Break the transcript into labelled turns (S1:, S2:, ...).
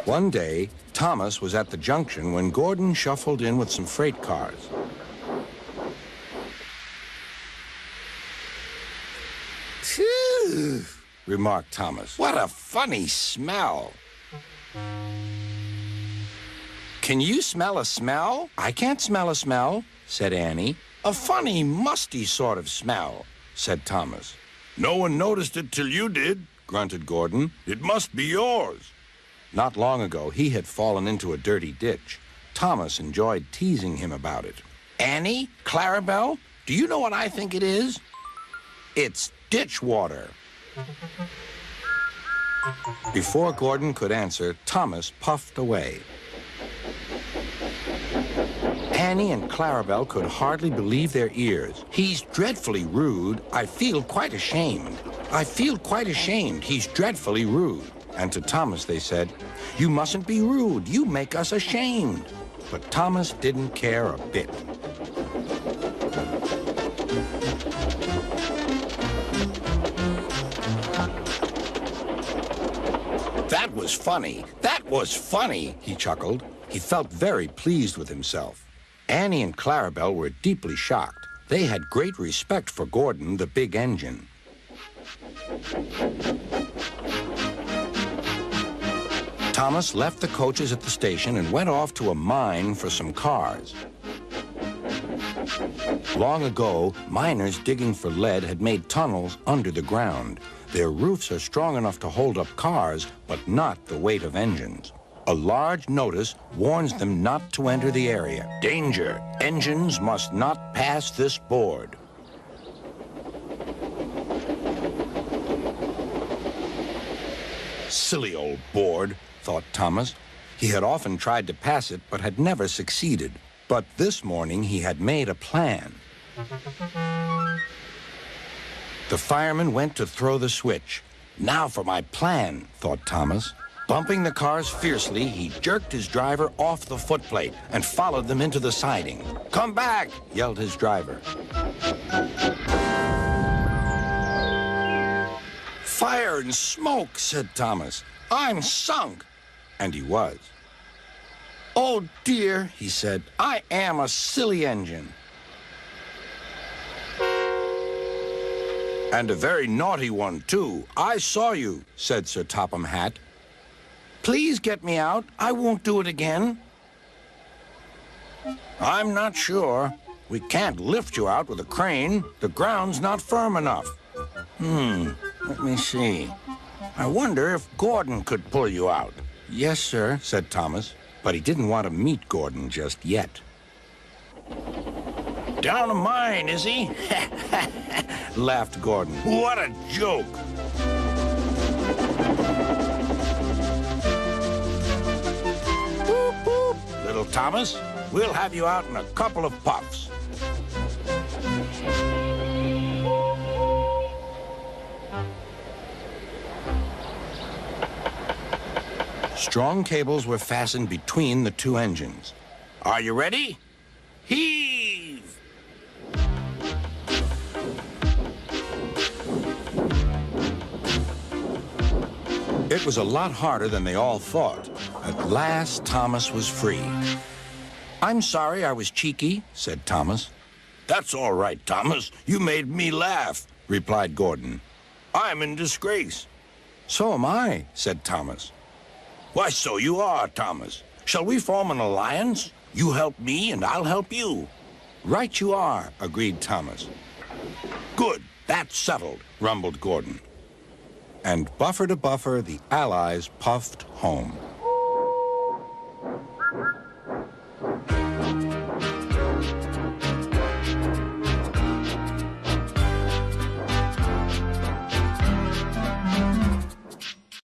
S1: One day, Thomas was at the junction when Gordon shuffled in with some freight cars.
S2: Phew,
S1: Remarked Thomas.
S2: what a funny smell.
S1: Can you smell a smell? I can't smell a smell, said Annie.
S2: A funny, musty sort of smell,
S1: Said Thomas.
S2: No one noticed it till you did,
S1: Grunted Gordon.
S2: It must be yours.
S1: Not long ago, he had fallen into a dirty ditch. Thomas enjoyed teasing him about it.
S2: Annie, Clarabelle, do you know what I think it is?
S1: It's ditch water. Before Gordon could answer, Thomas puffed away. Annie and Clarabelle could hardly believe their ears.
S2: He's dreadfully rude. I feel quite ashamed. I feel quite ashamed. He's dreadfully rude.
S1: And to Thomas they said, "You mustn't be rude. You make us ashamed." But Thomas didn't care a bit.
S2: That was funny. That was funny,
S1: He chuckled. He felt very pleased with himself. Annie and Clarabelle were deeply shocked. They had great respect for Gordon, the big engine. Thomas left the coaches at the station and went off to a mine for some cars. Long ago, miners digging for lead had made tunnels under the ground. Their roofs are strong enough to hold up cars, but not the weight of engines. A large notice warns them not to enter the area. Danger! Engines must not pass this board. Silly old board, thought Thomas. He had often tried to pass it, but had never succeeded. But this morning he had made a plan. The fireman went to throw the switch. Now for my plan, thought Thomas. Bumping the cars fiercely, he jerked his driver off the footplate and followed them into the siding. "Come back!" yelled his driver.
S2: Fire and smoke, said Thomas. I'm sunk.
S1: And he was.
S2: Oh, dear,
S1: He said,
S2: I am a silly engine.
S1: "And a very naughty one, too. I saw you," said Sir Topham Hatt.
S2: Please get me out. I won't do it again.
S1: "I'm not sure. We can't lift you out with a crane. The ground's not firm enough."
S2: Let me see. I wonder if Gordon could pull you out.
S1: "Yes, sir," said Thomas, but he didn't want to meet Gordon just yet.
S2: Down a mine, is he?
S1: Laughed Gordon.
S2: What a joke. Boop, boop. Little Thomas, we'll have you out in a couple of puffs.
S1: Strong cables were fastened between the two engines.
S2: Are you ready? Heave!
S1: It was a lot harder than they all thought. At last, Thomas was free. "I'm sorry I was cheeky," said Thomas.
S2: That's all right, Thomas. You made me laugh,
S1: Replied Gordon.
S2: I'm in disgrace.
S1: "So am I," said Thomas.
S2: Why, so you are, Thomas. Shall we form an alliance? You help me and I'll help you.
S1: "Right you are," agreed Thomas.
S2: Good, that's settled,
S1: Rumbled Gordon. And buffer to buffer, the Allies puffed home.